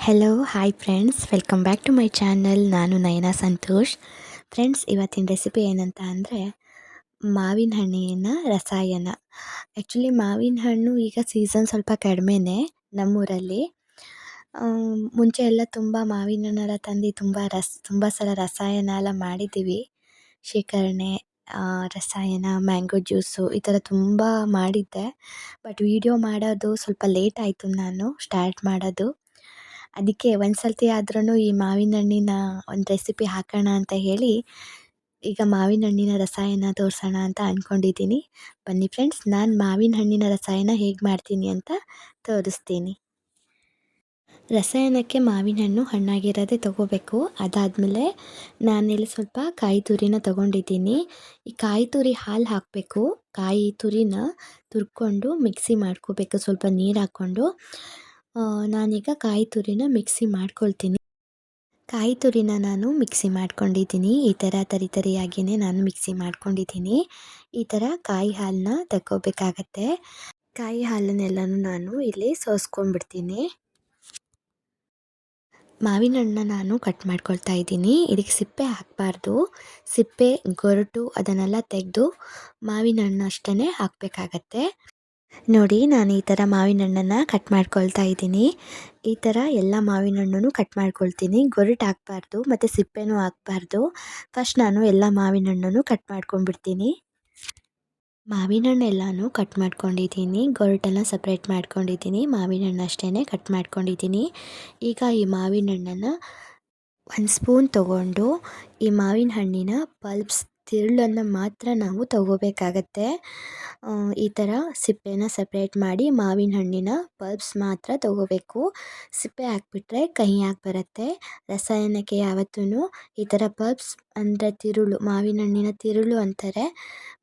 Hello hi friends, welcome back to my channel. ನಾನು Nayana Santosh. Friends, ಇವತ್ತಿನ recipe ಏನಂತ ಅಂದರೆ ಮಾವಿನ ಹಣ್ಣಿನ ರಸಾಯನ. ಆ್ಯಕ್ಚುಲಿ ಮಾವಿನ ಹಣ್ಣು ಈಗ ಸೀಸನ್ ಸ್ವಲ್ಪ ಕಡಿಮೆನೇ ನಮ್ಮೂರಲ್ಲಿ. ಮುಂಚೆ ಎಲ್ಲ ತುಂಬ ಮಾವಿನ ಹಣ್ಣೆಲ್ಲ ತಂದು ತುಂಬ ಸಲ ರಸಾಯನ ಎಲ್ಲ ಮಾಡಿದ್ದೀವಿ. ಶೇಖರಣೆ, ರಸಾಯನ, ಮ್ಯಾಂಗೋ ಜ್ಯೂಸು ಈ ಥರ ತುಂಬ ಮಾಡಿದ್ದೆ. ಬಟ್ ವೀಡಿಯೋ ಮಾಡೋದು ಸ್ವಲ್ಪ ಲೇಟ್ ಆಯಿತು, ನಾನು ಸ್ಟಾರ್ಟ್ ಮಾಡೋದು. ಅದಕ್ಕೆ ಒಂದು ಸರ್ತಿ ಆದ್ರೂ ಈ ಮಾವಿನ ಹಣ್ಣಿನ ಒಂದು ರೆಸಿಪಿ ಹಾಕೋಣ ಅಂತ ಹೇಳಿ ಈಗ ಮಾವಿನ ಹಣ್ಣಿನ ರಸಾಯನ ತೋರಿಸೋಣ ಅಂತ ಅಂದ್ಕೊಂಡಿದ್ದೀನಿ. ಬನ್ನಿ ಫ್ರೆಂಡ್ಸ್, ನಾನು ಮಾವಿನ ಹಣ್ಣಿನ ರಸಾಯನ ಹೇಗೆ ಮಾಡ್ತೀನಿ ಅಂತ ತೋರಿಸ್ತೀನಿ. ರಸಾಯನಕ್ಕೆ ಮಾವಿನ ಹಣ್ಣು ಹಣ್ಣಾಗಿರೋದೇ ತೊಗೋಬೇಕು. ಅದಾದಮೇಲೆ ನಾನಿಲ್ಲಿ ಸ್ವಲ್ಪ ಕಾಯಿ ತುರಿನ ತೊಗೊಂಡಿದ್ದೀನಿ. ಈ ಕಾಯಿ ತುರಿ ಹಾಲು ಹಾಕಬೇಕು. ಕಾಯಿ ತುರಿನ ತುರ್ಕೊಂಡು ಮಿಕ್ಸಿ ಮಾಡ್ಕೋಬೇಕು, ಸ್ವಲ್ಪ ನೀರು ಹಾಕ್ಕೊಂಡು. ನಾನೀಗ ಕಾಯಿ ತುರಿನ ಮಿಕ್ಸಿ ಮಾಡ್ಕೊಳ್ತೀನಿ. ಕಾಯಿ ತುರಿನ ನಾನು ಮಿಕ್ಸಿ ಮಾಡ್ಕೊಂಡಿದ್ದೀನಿ. ಈ ಥರ ತರಿಯಾಗಿಯೇ ನಾನು ಮಿಕ್ಸಿ ಮಾಡ್ಕೊಂಡಿದ್ದೀನಿ. ಈ ಥರ ಕಾಯಿ ಹಾಲನ್ನ ತಗೋಬೇಕಾಗತ್ತೆ. ಕಾಯಿ ಹಾಲನ್ನೆಲ್ಲನೂ ನಾನು ಇಲ್ಲಿ ಸೋಸ್ಕೊಂಡ್ಬಿಡ್ತೀನಿ. ಮಾವಿನ ಹಣ್ಣನ್ನ ನಾನು ಕಟ್ ಮಾಡ್ಕೊಳ್ತಾ ಇದ್ದೀನಿ. ಇದಕ್ಕೆ ಸಿಪ್ಪೆ ಹಾಕಬಾರ್ದು. ಸಿಪ್ಪೆ, ಗೊರಟು ಅದನ್ನೆಲ್ಲ ತೆಗೆದು ಮಾವಿನ ಹಣ್ಣು ಅಷ್ಟೇ ಹಾಕಬೇಕಾಗತ್ತೆ. ನೋಡಿ, ನಾನು ಈ ಥರ ಮಾವಿನ ಹಣ್ಣನ್ನು ಕಟ್ ಮಾಡ್ಕೊಳ್ತಾ ಇದ್ದೀನಿ. ಈ ಥರ ಎಲ್ಲ ಮಾವಿನ ಹಣ್ಣನ್ನು ಕಟ್ ಮಾಡ್ಕೊಳ್ತೀನಿ. ಗೊರಟು ಹಾಕಬಾರ್ದು ಮತ್ತು ಸಿಪ್ಪೆನೂ ಹಾಕಬಾರ್ದು. ಫಸ್ಟ್ ನಾನು ಎಲ್ಲ ಮಾವಿನ ಹಣ್ಣನ್ನು ಕಟ್ ಮಾಡ್ಕೊಂಡ್ಬಿಡ್ತೀನಿ. ಮಾವಿನ ಹಣ್ಣು ಎಲ್ಲನೂ ಕಟ್ ಮಾಡ್ಕೊಂಡಿದ್ದೀನಿ. ಗೊರಟೆಲ್ಲ ಸಪ್ರೇಟ್ ಮಾಡ್ಕೊಂಡಿದ್ದೀನಿ. ಮಾವಿನ ಹಣ್ಣು ಅಷ್ಟೇ ಕಟ್ ಮಾಡ್ಕೊಂಡಿದ್ದೀನಿ. ಈಗ ಈ ಮಾವಿನ ಹಣ್ಣನ್ನು 1 ಸ್ಪೂನ್ ತೊಗೊಂಡು ಈ ಮಾವಿನ ಹಣ್ಣಿನ ಪಲ್ಪ್ಸ್, ತಿರುಳನ್ನು ಮಾತ್ರ ನಾವು ತಗೋಬೇಕಾಗತ್ತೆ. ಈ ಥರ ಸಿಪ್ಪೆನ ಸಪ್ರೇಟ್ ಮಾಡಿ ಮಾವಿನ ಹಣ್ಣಿನ ಪಲ್ಪ್ಸ್ ಮಾತ್ರ ತಗೋಬೇಕು. ಸಿಪ್ಪೆ ಹಾಕ್ಬಿಟ್ರೆ ಕಹಿಯಾಗಿ ಬರುತ್ತೆ. ರಸಾಯನಕ್ಕೆ ಯಾವತ್ತೂ ಈ ಥರ ಪಲ್ಪ್ಸ್ ಅಂದರೆ ತಿರುಳು, ಮಾವಿನ ಹಣ್ಣಿನ ತಿರುಳು ಅಂತಾರೆ.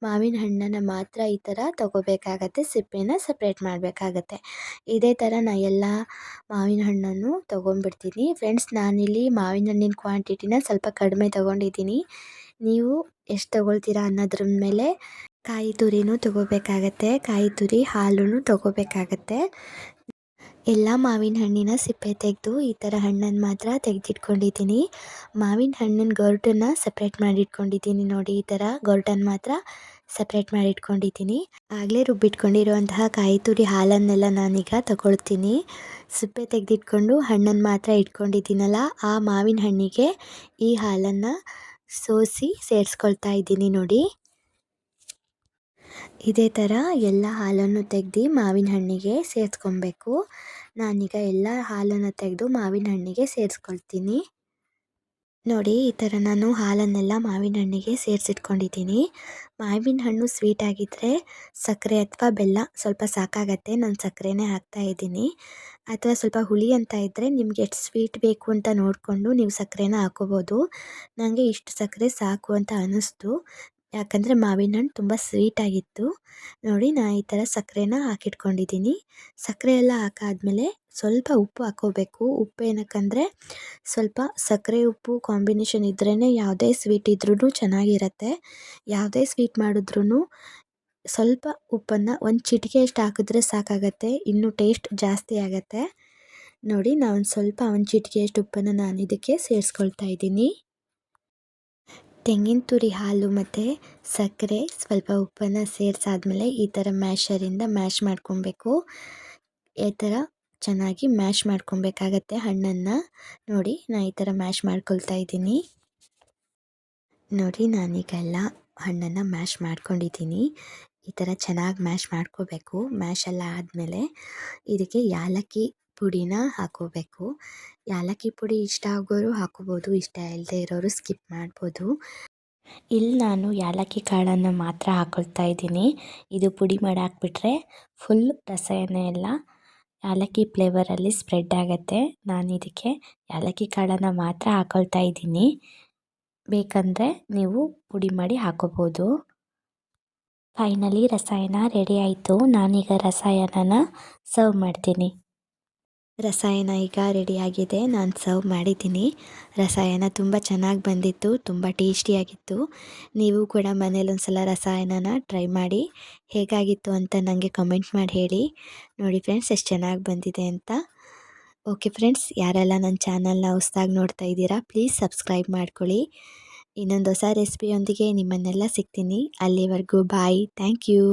ಮಾವಿನ ಹಣ್ಣನ್ನು ಮಾತ್ರ ಈ ಥರ ತಗೋಬೇಕಾಗತ್ತೆ. ಸಿಪ್ಪೆನ ಸಪ್ರೇಟ್ ಮಾಡಬೇಕಾಗತ್ತೆ. ಇದೇ ಥರ ನಾನು ಎಲ್ಲ ಮಾವಿನ ಹಣ್ಣನ್ನು ತೊಗೊಂಡ್ಬಿಡ್ತೀನಿ. ಫ್ರೆಂಡ್ಸ್, ನಾನಿಲ್ಲಿ ಮಾವಿನ ಹಣ್ಣಿನ ಕ್ವಾಂಟಿಟಿನ ಸ್ವಲ್ಪ ಕಡಿಮೆ ತೊಗೊಂಡಿದ್ದೀನಿ. ನೀವು ಎಷ್ಟು ತೊಗೊಳ್ತೀರಾ ಅನ್ನೋದ್ರ ಮೇಲೆ ಕಾಯಿ ತುರಿನೂ ತೊಗೋಬೇಕಾಗತ್ತೆ. ಕಾಯಿ ತುರಿ ಹಾಲೂ ತೊಗೋಬೇಕಾಗತ್ತೆ. ಎಲ್ಲ ಮಾವಿನ ಹಣ್ಣಿನ ಸಿಪ್ಪೆ ತೆಗೆದು ಈ ಥರ ಹಣ್ಣನ್ನು ಮಾತ್ರ ತೆಗೆದಿಟ್ಕೊಂಡಿದ್ದೀನಿ. ಮಾವಿನ ಹಣ್ಣಿನ ಗೊರಟನ್ನು ಸಪ್ರೇಟ್ ಮಾಡಿಟ್ಕೊಂಡಿದ್ದೀನಿ. ನೋಡಿ, ಈ ಥರ ಗೊರಟನ್ನು ಮಾತ್ರ ಸಪ್ರೇಟ್ ಮಾಡಿಟ್ಕೊಂಡಿದ್ದೀನಿ. ಆಗಲೇ ರುಬ್ಬಿಟ್ಕೊಂಡಿರುವಂತಹ ಕಾಯಿ ತುರಿ ಹಾಲನ್ನೆಲ್ಲ ನಾನೀಗ ತಗೊಳ್ತೀನಿ. ಸಿಪ್ಪೆ ತೆಗೆದಿಟ್ಕೊಂಡು ಹಣ್ಣನ್ನು ಮಾತ್ರ ಇಟ್ಕೊಂಡಿದ್ದೀನಲ್ಲ, ಆ ಮಾವಿನ ಹಣ್ಣಿಗೆ ಈ ಹಾಲನ್ನು ಸೋಸಿ ಸೇರಿಸ್ಕೊಳ್ತಾ ಇದ್ದೀನಿ. ನೋಡಿ, ಇದೇ ಥರ ಎಲ್ಲ ಹಾಲನ್ನು ತೆಗೆದು ಮಾವಿನ ಹಣ್ಣಿಗೆ ಸೇರಿಸ್ಕೊಬೇಕು. ನಾನೀಗ ಎಲ್ಲ ಹಾಲನ್ನು ತೆಗೆದು ಮಾವಿನ ಹಣ್ಣಿಗೆ ಸೇರಿಸ್ಕೊಳ್ತೀನಿ. ನೋಡಿ, ಈ ಥರ ನಾನು ಹಾಲನ್ನೆಲ್ಲ ಮಾವಿನ ಹಣ್ಣಿಗೆ ಸೇರಿಸಿಟ್ಕೊಂಡಿದ್ದೀನಿ. ಮಾವಿನ ಹಣ್ಣು ಸ್ವೀಟ್ ಆಗಿದ್ದರೆ ಸಕ್ಕರೆ ಅಥವಾ ಬೆಲ್ಲ ಸ್ವಲ್ಪ ಸಾಕಾಗತ್ತೆ. ನಾನು ಸಕ್ಕರೆನೇ ಹಾಕ್ತಾಯಿದ್ದೀನಿ. ಅಥವಾ ಸ್ವಲ್ಪ ಹುಳಿ ಅಂತ ಇದ್ದರೆ ನಿಮಗೆ ಎಷ್ಟು ಸ್ವೀಟ್ ಬೇಕು ಅಂತ ನೋಡಿಕೊಂಡು ನೀವು ಸಕ್ಕರೆನ ಹಾಕ್ಕೋಬೋದು. ನನಗೆ ಇಷ್ಟು ಸಕ್ಕರೆ ಸಾಕು ಅಂತ ಅನ್ನಿಸ್ತು, ಯಾಕಂದರೆ ಮಾವಿನ ಹಣ್ಣು ತುಂಬ ಸ್ವೀಟಾಗಿತ್ತು. ನೋಡಿ, ನಾನು ಈ ಥರ ಸಕ್ಕರೆನ ಹಾಕಿಟ್ಕೊಂಡಿದ್ದೀನಿ. ಸಕ್ಕರೆ ಎಲ್ಲ ಹಾಕಾದ್ಮೇಲೆ ಸ್ವಲ್ಪ ಉಪ್ಪು ಹಾಕ್ಕೋಬೇಕು. ಉಪ್ಪು ಏನಕ್ಕಂದರೆ ಸ್ವಲ್ಪ ಸಕ್ಕರೆ ಉಪ್ಪು ಕಾಂಬಿನೇಷನ್ ಇದ್ರೇ ಯಾವುದೇ ಸ್ವೀಟ್ ಇದ್ರೂ ಚೆನ್ನಾಗಿರತ್ತೆ. ಯಾವುದೇ ಸ್ವೀಟ್ ಮಾಡಿದ್ರೂ ಸ್ವಲ್ಪ ಉಪ್ಪನ್ನು ಒಂದು ಚಿಟಿಕೆಯಷ್ಟು ಹಾಕಿದ್ರೆ ಸಾಕಾಗತ್ತೆ, ಇನ್ನೂ ಟೇಸ್ಟ್ ಜಾಸ್ತಿ ಆಗುತ್ತೆ. ನೋಡಿ, ನಾನು ಒಂದು ಚಿಟಿಕೆಯಷ್ಟು ಉಪ್ಪನ್ನು ನಾನು ಇದಕ್ಕೆ ಸೇರಿಸ್ಕೊಳ್ತಾ ಇದ್ದೀನಿ. ತೆಂಗಿನ ತುರಿ ಹಾಲು ಮತ್ತು ಸಕ್ಕರೆ, ಸ್ವಲ್ಪ ಉಪ್ಪನ್ನು ಸೇರಿಸಾದ್ಮೇಲೆ ಈ ಥರ ಮ್ಯಾಶರಿಂದ ಮ್ಯಾಶ್ ಮಾಡ್ಕೊಬೇಕು. ಈ ಥರ ಚೆನ್ನಾಗಿ ಮ್ಯಾಶ್ ಮಾಡ್ಕೊಬೇಕಾಗತ್ತೆ ಹಣ್ಣನ್ನು. ನೋಡಿ, ನಾನು ಈ ಥರ ಮ್ಯಾಶ್ ಮಾಡ್ಕೊಳ್ತಾ ಇದ್ದೀನಿ. ನೋಡಿ, ನಾನೀಗ ಎಲ್ಲ ಹಣ್ಣನ್ನು ಮ್ಯಾಶ್ ಮಾಡ್ಕೊಂಡಿದ್ದೀನಿ. ಈ ಥರ ಚೆನ್ನಾಗಿ ಮ್ಯಾಶ್ ಮಾಡ್ಕೋಬೇಕು. ಮ್ಯಾಶ್ ಎಲ್ಲ ಆದಮೇಲೆ ಇದಕ್ಕೆ ಯಾಲಕ್ಕಿ ಪುಡಿನ ಹಾಕ್ಕೋಬೇಕು. ಯಾಲಕ್ಕಿ ಪುಡಿ ಇಷ್ಟ ಆಗೋರು ಹಾಕ್ಕೋಬೋದು, ಇಷ್ಟ ಇಲ್ಲದೆ ಇರೋರು ಸ್ಕಿಪ್ ಮಾಡ್ಬೋದು. ಇಲ್ಲಿ ನಾನು ಯಾಲಕ್ಕಿ ಕಾಳನ್ನು ಮಾತ್ರ ಹಾಕ್ಕೊಳ್ತಾ ಇದ್ದೀನಿ. ಇದು ಪುಡಿ ಮಾಡಿ ಹಾಕ್ಬಿಟ್ರೆ ಫುಲ್ ರಸಾಯನ ಎಲ್ಲ ಯಾಲಕ್ಕಿ ಫ್ಲೇವರಲ್ಲಿ ಸ್ಪ್ರೆಡ್ ಆಗುತ್ತೆ. ನಾನು ಇದಕ್ಕೆ ಯಾಲಕ್ಕಿ ಕಾಳನ್ನು ಮಾತ್ರ ಹಾಕ್ಕೊಳ್ತಾ ಇದ್ದೀನಿ. ಬೇಕಂದರೆ ನೀವು ಪುಡಿ ಮಾಡಿ ಹಾಕ್ಕೋಬೋದು. ಫೈನಲಿ ರಸಾಯನ ರೆಡಿ ಆಯಿತು. ನಾನೀಗ ರಸಾಯನನ ಸರ್ವ್ ಮಾಡ್ತೀನಿ. ರಸಾಯನ ಈಗ ರೆಡಿಯಾಗಿದೆ, ನಾನು ಸರ್ವ್ ಮಾಡಿದ್ದೀನಿ. ರಸಾಯನ ತುಂಬ ಚೆನ್ನಾಗಿ ಬಂದಿತ್ತು, ತುಂಬ ಟೇಸ್ಟಿಯಾಗಿತ್ತು. ನೀವು ಕೂಡ ಮನೇಲಿ ಒಂದು ಸಲ ರಸಾಯನನ ಟ್ರೈ ಮಾಡಿ ಹೇಗಾಗಿತ್ತು ಅಂತ ನನಗೆ ಕಮೆಂಟ್ ಮಾಡಿ ಹೇಳಿ. ನೋಡಿ ಫ್ರೆಂಡ್ಸ್, ಎಷ್ಟು ಚೆನ್ನಾಗಿ ಬಂದಿದೆ ಅಂತ. ಓಕೆ ಫ್ರೆಂಡ್ಸ್, ಯಾರೆಲ್ಲ ನನ್ನ ಚಾನಲ್ನ ಹೊಸ್ದಾಗಿ ನೋಡ್ತಾ ಇದ್ದೀರಾ ಪ್ಲೀಸ್ ಸಬ್ಸ್ಕ್ರೈಬ್ ಮಾಡ್ಕೊಳ್ಳಿ. ಇನ್ನೊಂದು ಹೊಸ ರೆಸಿಪಿಯೊಂದಿಗೆ ನಿಮ್ಮನ್ನೆಲ್ಲ ಸಿಗ್ತೀನಿ. ಅಲ್ಲಿವರೆಗೂ ಬಾಯ್. Thank you.